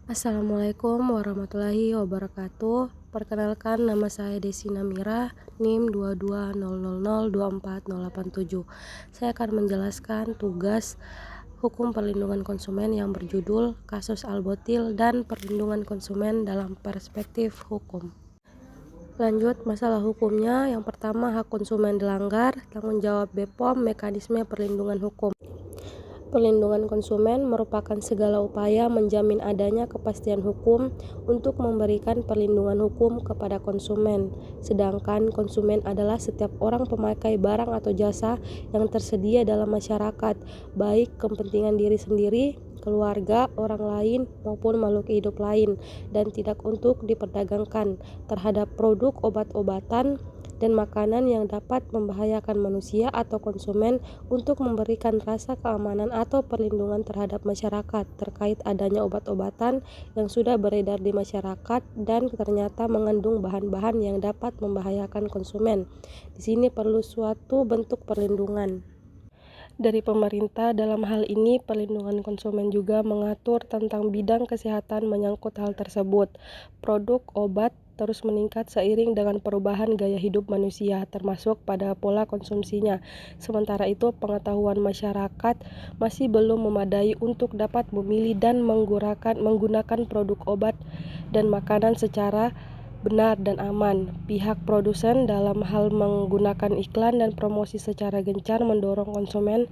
Assalamualaikum warahmatullahi wabarakatuh. Perkenalkan, nama saya Desi Namira, NIM 2200024087. Saya akan menjelaskan tugas hukum perlindungan konsumen yang berjudul Kasus Albotil dan Perlindungan Konsumen dalam Perspektif Hukum. Lanjut, masalah hukumnya. Yang pertama, hak konsumen dilanggar, tanggung jawab BPOM, mekanisme perlindungan hukum. Perlindungan konsumen merupakan segala upaya menjamin adanya kepastian hukum untuk memberikan perlindungan hukum kepada konsumen. Sedangkan konsumen adalah setiap orang pemakai barang atau jasa yang tersedia dalam masyarakat, baik kepentingan diri sendiri, keluarga, orang lain, maupun makhluk hidup lain, dan tidak untuk diperdagangkan terhadap produk obat-obatan dan makanan yang dapat membahayakan manusia atau konsumen, untuk memberikan rasa keamanan atau perlindungan terhadap masyarakat terkait adanya obat-obatan yang sudah beredar di masyarakat dan ternyata mengandung bahan-bahan yang dapat membahayakan konsumen. Di sini perlu suatu bentuk perlindungan dari pemerintah. Dalam hal ini, perlindungan konsumen juga mengatur tentang bidang kesehatan menyangkut hal tersebut. Produk obat terus meningkat seiring dengan perubahan gaya hidup manusia, termasuk pada pola konsumsinya. Sementara itu, pengetahuan masyarakat masih belum memadai untuk dapat memilih dan menggunakan produk obat dan makanan secara benar dan aman. Pihak produsen dalam hal menggunakan iklan dan promosi secara gencar mendorong konsumen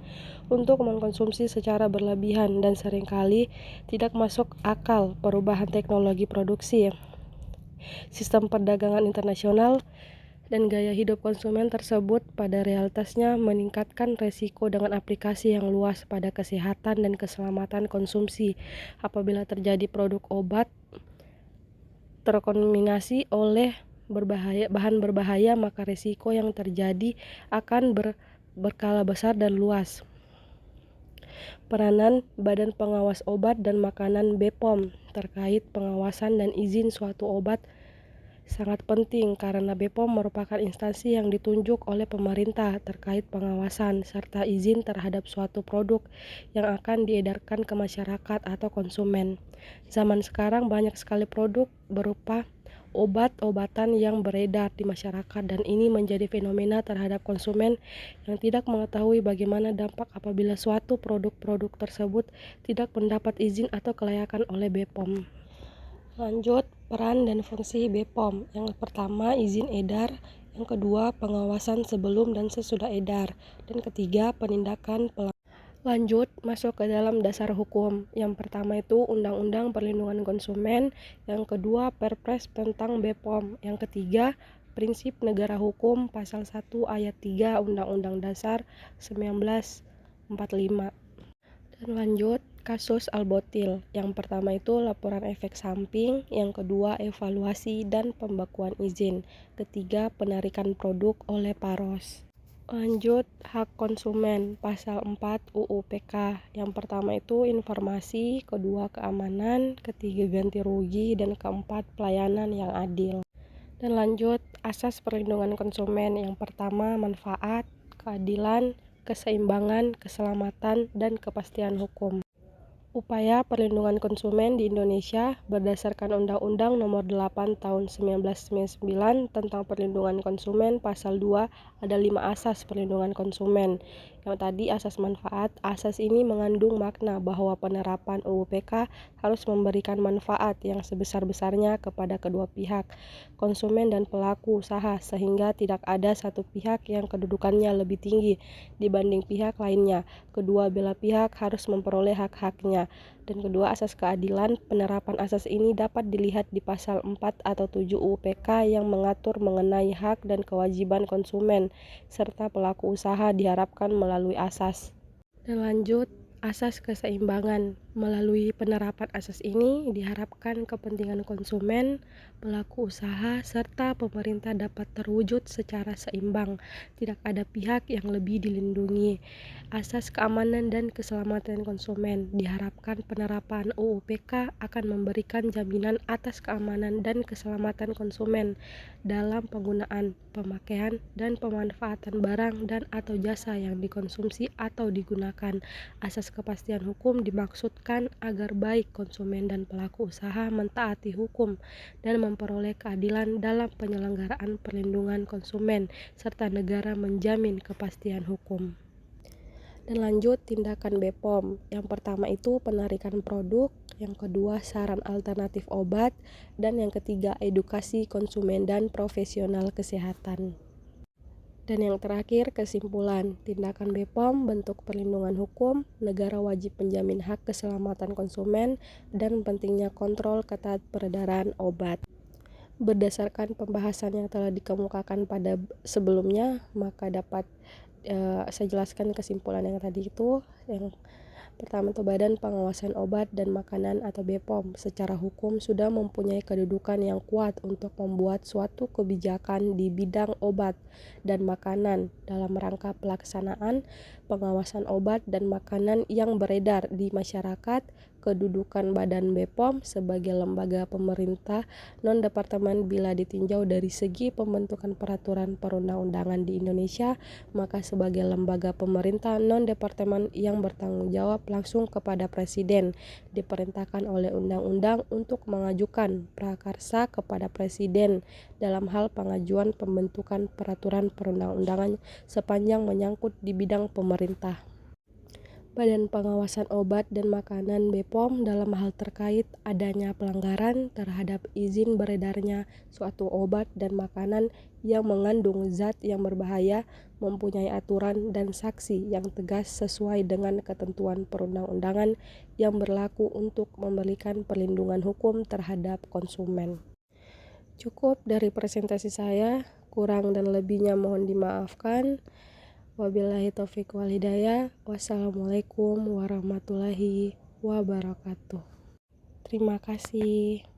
untuk mengkonsumsi secara berlebihan dan seringkali tidak masuk akal. Perubahan teknologi produksi, sistem perdagangan internasional, dan gaya hidup konsumen tersebut pada realitasnya meningkatkan resiko dengan aplikasi yang luas pada kesehatan dan keselamatan konsumsi. Apabila terjadi produk obat terkontaminasi oleh bahan berbahaya, maka risiko yang terjadi akan berskala besar dan luas. Peranan Badan Pengawas Obat dan Makanan BPOM terkait pengawasan dan izin suatu obat sangat penting, karena BPOM merupakan instansi yang ditunjuk oleh pemerintah terkait pengawasan serta izin terhadap suatu produk yang akan diedarkan ke masyarakat atau konsumen. Zaman sekarang banyak sekali produk berupa obat-obatan yang beredar di masyarakat, dan ini menjadi fenomena terhadap konsumen yang tidak mengetahui bagaimana dampak apabila suatu produk-produk tersebut tidak mendapat izin atau kelayakan oleh BPOM. Lanjut, peran dan fungsi BPOM. Yang pertama, izin edar. Yang kedua, pengawasan sebelum dan sesudah edar. Dan ketiga, penindakan pelanggaran. Lanjut, masuk ke dalam dasar hukum. Yang pertama itu Undang-Undang Perlindungan Konsumen. Yang kedua, Perpres tentang BPOM. Yang ketiga, Prinsip Negara Hukum Pasal 1 Ayat 3 Undang-Undang Dasar 1945. Dan lanjut, kasus Albotil. Yang pertama itu laporan efek samping, yang kedua evaluasi dan pembekuan izin, ketiga penarikan produk oleh Paros. Lanjut, hak konsumen, pasal 4 UU PK. Yang pertama itu informasi, kedua keamanan, ketiga ganti rugi, dan keempat pelayanan yang adil. Dan lanjut, asas perlindungan konsumen. Yang pertama manfaat, keadilan, keseimbangan, keselamatan, dan kepastian hukum. Upaya perlindungan konsumen di Indonesia berdasarkan Undang-Undang Nomor 8 Tahun 1999 tentang Perlindungan Konsumen. Pasal 2 ada 5 asas perlindungan konsumen. Yang tadi asas manfaat. Asas ini mengandung makna bahwa penerapan UU PK harus memberikan manfaat yang sebesar-besarnya kepada kedua pihak, konsumen dan pelaku usaha, sehingga tidak ada satu pihak yang kedudukannya lebih tinggi dibanding pihak lainnya. Kedua belah pihak harus memperoleh hak-haknya. Dan kedua, asas keadilan. Penerapan asas ini dapat dilihat di pasal 4 atau 7 UU PK yang mengatur mengenai hak dan kewajiban konsumen serta pelaku usaha diharapkan melalui asas. Dan lanjut, asas keseimbangan. Melalui penerapan asas ini diharapkan kepentingan konsumen, pelaku usaha, serta pemerintah dapat terwujud secara seimbang. Tidak ada pihak yang lebih dilindungi. Asas keamanan dan keselamatan konsumen. Diharapkan penerapan UU PK akan memberikan jaminan atas keamanan dan keselamatan konsumen dalam penggunaan, pemakaian, dan pemanfaatan barang dan atau jasa yang dikonsumsi atau digunakan. Asas kepastian hukum dimaksudkan mengupayakan agar baik konsumen dan pelaku usaha mentaati hukum dan memperoleh keadilan dalam penyelenggaraan perlindungan konsumen, serta negara menjamin kepastian hukum. Dan lanjut tindakan BPOM. Yang pertama itu penarikan produk, yang kedua saran alternatif obat, dan yang ketiga edukasi konsumen dan profesional kesehatan. Dan yang terakhir kesimpulan, tindakan BPOM bentuk perlindungan hukum, negara wajib menjamin hak keselamatan konsumen, dan pentingnya kontrol ketat peredaran obat. Berdasarkan pembahasan yang telah dikemukakan pada sebelumnya, maka dapat saya jelaskan kesimpulan yang tadi itu. Yang pertama itu Badan Pengawasan Obat dan Makanan atau BPOM secara hukum sudah mempunyai kedudukan yang kuat untuk membuat suatu kebijakan di bidang obat dan makanan dalam rangka pelaksanaan pengawasan obat dan makanan yang beredar di masyarakat. Kedudukan Badan BPOM sebagai lembaga pemerintah non-departemen bila ditinjau dari segi pembentukan peraturan perundang-undangan di Indonesia, maka sebagai lembaga pemerintah non-departemen yang bertanggung jawab langsung kepada Presiden, diperintahkan oleh undang-undang untuk mengajukan prakarsa kepada Presiden dalam hal pengajuan pembentukan peraturan perundang-undangan sepanjang menyangkut di bidang pemerintah. Badan Pengawasan Obat dan Makanan BPOM dalam hal terkait adanya pelanggaran terhadap izin beredarnya suatu obat dan makanan yang mengandung zat yang berbahaya mempunyai aturan dan sanksi yang tegas sesuai dengan ketentuan perundang-undangan yang berlaku untuk memberikan perlindungan hukum terhadap konsumen. Cukup dari presentasi saya, kurang dan lebihnya mohon dimaafkan. Wabillahi taufiq wal hidayah. Wassalamualaikum warahmatullahi wabarakatuh. Terima kasih.